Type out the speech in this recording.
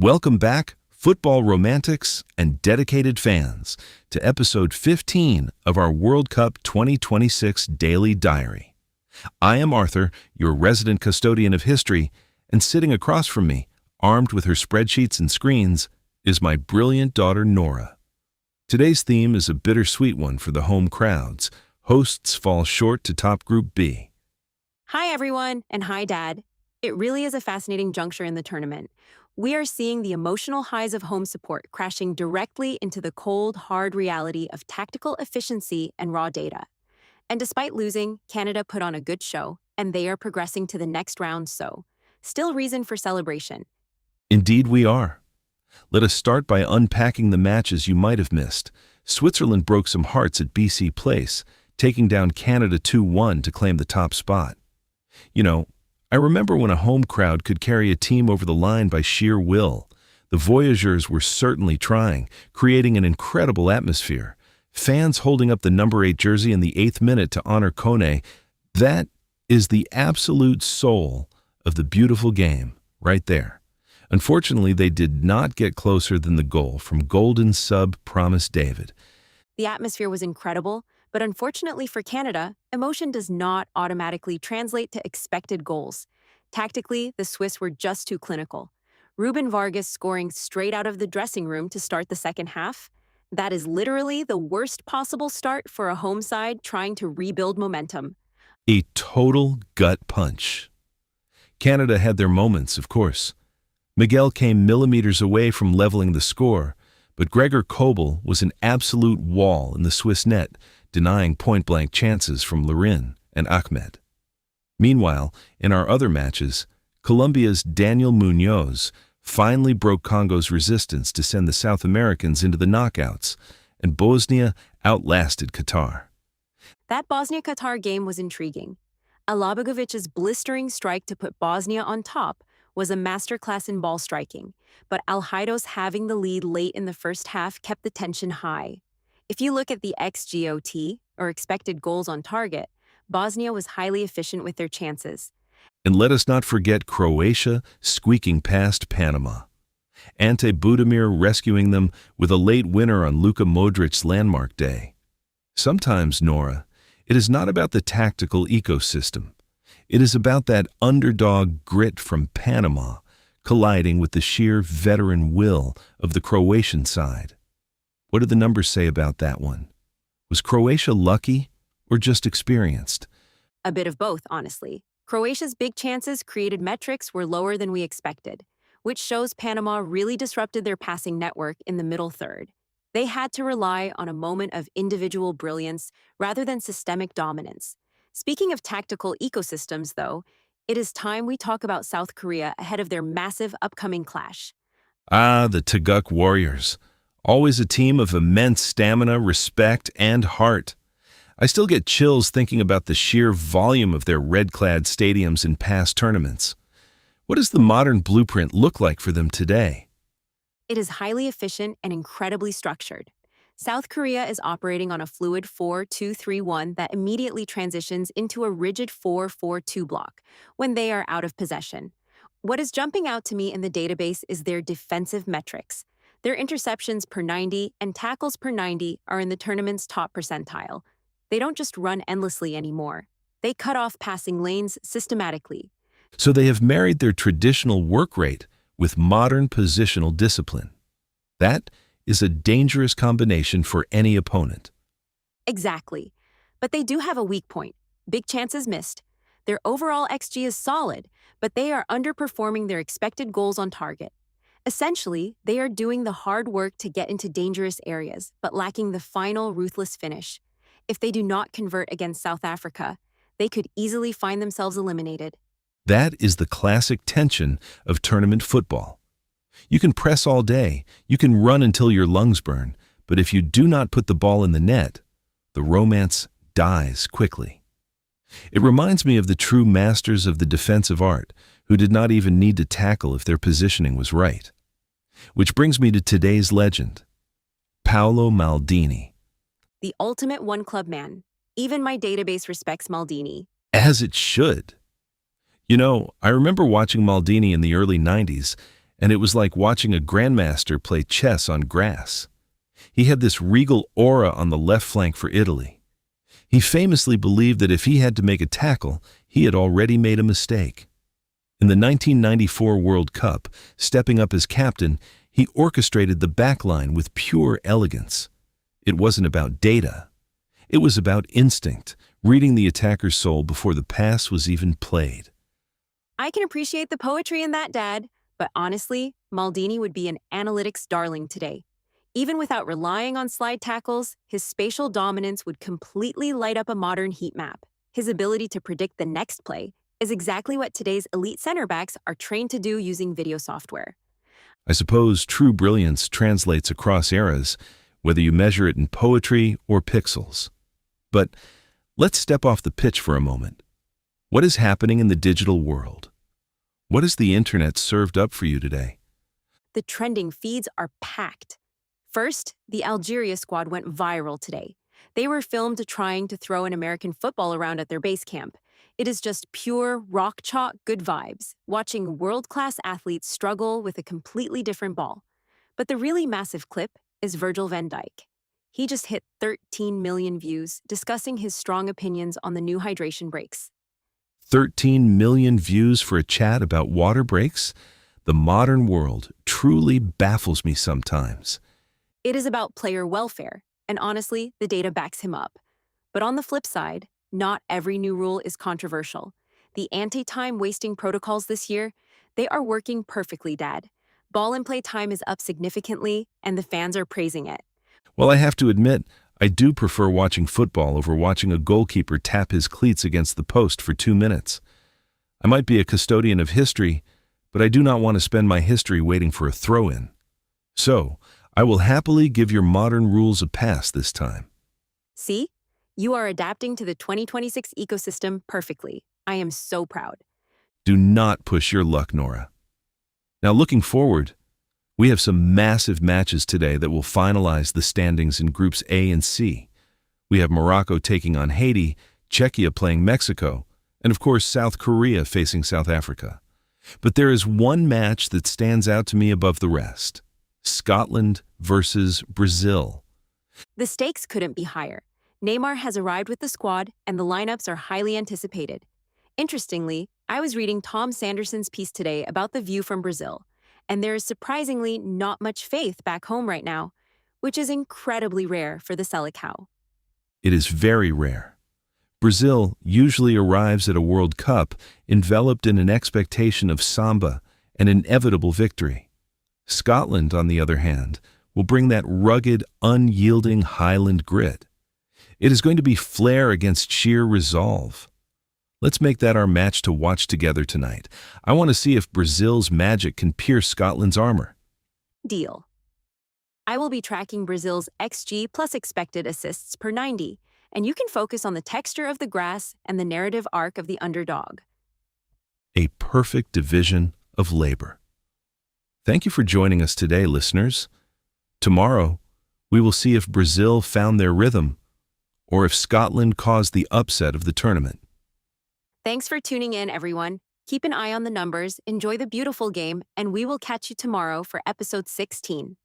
Welcome back, football romantics and dedicated fans, to episode 15 of our World Cup 2026 Daily Diary. I am Arthur, your resident custodian of history, and sitting across from me, armed with her spreadsheets and screens, is my brilliant daughter Nora. Today's theme is a bittersweet one for the home crowds. Hosts fall short to top Group B. Hi everyone, and hi Dad. It really is a fascinating juncture in the tournament. We are seeing the emotional highs of home support crashing directly into the cold, hard reality of tactical efficiency and raw data. And despite losing, Canada put on a good show, and they are progressing to the next round, so still reason for celebration. Indeed we are. Let us start by unpacking the matches you might have missed. Switzerland broke some hearts at BC Place, taking down Canada 2-1 to claim the top spot. You know, I remember when a home crowd could carry a team over the line by sheer will. The Voyageurs were certainly trying, creating an incredible atmosphere. Fans holding up the number 8 jersey in the 8th minute to honor Kone. That is the absolute soul of the beautiful game, right there. Unfortunately, they did not get closer than the goal from Golden Sub Promise David. The atmosphere was incredible, but unfortunately for Canada, emotion does not automatically translate to expected goals. Tactically, the Swiss were just too clinical. Ruben Vargas scoring straight out of the dressing room to start the second half. That is literally the worst possible start for a home side trying to rebuild momentum. A total gut punch. Canada had their moments, of course. Miguel came millimeters away from leveling the score, but Gregor Kobel was an absolute wall in the Swiss net, denying point-blank chances from Larin and Ahmed. Meanwhile, in our other matches, Colombia's Daniel Munoz finally broke Congo's resistance to send the South Americans into the knockouts, and Bosnia outlasted Qatar. That Bosnia-Qatar game was intriguing. Alabogovic's blistering strike to put Bosnia on top was a masterclass in ball striking, but Alhaidos having the lead late in the first half kept the tension high. If you look at the XGOT, or expected goals on target, Bosnia was highly efficient with their chances. And let us not forget Croatia squeaking past Panama. Ante Budimir rescuing them with a late winner on Luka Modric's landmark day. Sometimes, Nora, it is not about the tactical ecosystem. It is about that underdog grit from Panama colliding with the sheer veteran will of the Croatian side. What do the numbers say about that one? Was Croatia lucky or just experienced? A bit of both, honestly. Croatia's big chances created metrics were lower than we expected, which shows Panama really disrupted their passing network in the middle third. They had to rely on a moment of individual brilliance rather than systemic dominance. Speaking of tactical ecosystems, though, it is time we talk about South Korea ahead of their massive upcoming clash. Ah, the Taeguk Warriors. Always a team of immense stamina, respect, and heart. I still get chills thinking about the sheer volume of their red-clad stadiums in past tournaments. What does the modern blueprint look like for them today? It is highly efficient and incredibly structured. South Korea is operating on a fluid 4-2-3-1 that immediately transitions into a rigid 4-4-2 block when they are out of possession. What is jumping out to me in the database is their defensive metrics. Their interceptions per 90 and tackles per 90 are in the tournament's top percentile. They don't just run endlessly anymore. They cut off passing lanes systematically. So they have married their traditional work rate with modern positional discipline. That is a dangerous combination for any opponent. Exactly. But they do have a weak point. Big chances missed. Their overall XG is solid, but they are underperforming their expected goals on target. Essentially, they are doing the hard work to get into dangerous areas, but lacking the final ruthless finish. If they do not convert against South Africa, they could easily find themselves eliminated. That is the classic tension of tournament football. You can press all day, you can run until your lungs burn, but if you do not put the ball in the net, the romance dies quickly. It reminds me of the true masters of the defensive art, who did not even need to tackle if their positioning was right. Which brings me to today's legend, Paolo Maldini. The ultimate one-club man. Even my database respects Maldini. As it should. You know, I remember watching Maldini in the early 90s, and it was like watching a grandmaster play chess on grass. He had this regal aura on the left flank for Italy. He famously believed that if he had to make a tackle, he had already made a mistake. In the 1994 World Cup, stepping up as captain, he orchestrated the backline with pure elegance. It wasn't about data. It was about instinct, reading the attacker's soul before the pass was even played. I can appreciate the poetry in that, Dad, but honestly, Maldini would be an analytics darling today. Even without relying on slide tackles, his spatial dominance would completely light up a modern heat map. His ability to predict the next play is exactly what today's elite center backs are trained to do using video software. I suppose true brilliance translates across eras, whether you measure it in poetry or pixels. But let's step off the pitch for a moment. What is happening in the digital world? What has the internet served up for you today? The trending feeds are packed. First, the Algeria squad went viral today. They were filmed trying to throw an American football around at their base camp. It is just pure rock chalk good vibes, watching world-class athletes struggle with a completely different ball. But the really massive clip is Virgil van Dijk. He just hit 13 million views discussing his strong opinions on the new hydration breaks. 13 million views for a chat about water breaks? The modern world truly baffles me sometimes. It is about player welfare, and honestly, the data backs him up. But on the flip side, not every new rule is controversial. The anti-time wasting protocols this year, they are working perfectly, Dad. Ball and play time is up significantly, and the fans are praising it. Well, I have to admit, I do prefer watching football over watching a goalkeeper tap his cleats against the post for 2 minutes. I might be a custodian of history, but I do not want to spend my history waiting for a throw-in. So, I will happily give your modern rules a pass this time. See? You are adapting to the 2026 ecosystem perfectly. I am so proud. Do not push your luck, Nora. Now, looking forward, we have some massive matches today that will finalize the standings in Groups A and C. We have Morocco taking on Haiti, Czechia playing Mexico, and of course South Korea facing South Africa. But there is one match that stands out to me above the rest. Scotland versus Brazil. The stakes couldn't be higher. Neymar has arrived with the squad, and the lineups are highly anticipated. Interestingly, I was reading Tom Sanderson's piece today about the view from Brazil, and there is surprisingly not much faith back home right now, which is incredibly rare for the Selecao. It is very rare. Brazil usually arrives at a World Cup enveloped in an expectation of samba and inevitable victory. Scotland, on the other hand, will bring that rugged, unyielding Highland grit. It is going to be flair against sheer resolve. Let's make that our match to watch together tonight. I want to see if Brazil's magic can pierce Scotland's armor. Deal. I will be tracking Brazil's XG plus expected assists per 90, and you can focus on the texture of the grass and the narrative arc of the underdog. A perfect division of labor. Thank you for joining us today, listeners. Tomorrow, we will see if Brazil found their rhythm or if Scotland caused the upset of the tournament. Thanks for tuning in, everyone. Keep an eye on the numbers, enjoy the beautiful game, and we will catch you tomorrow for episode 16.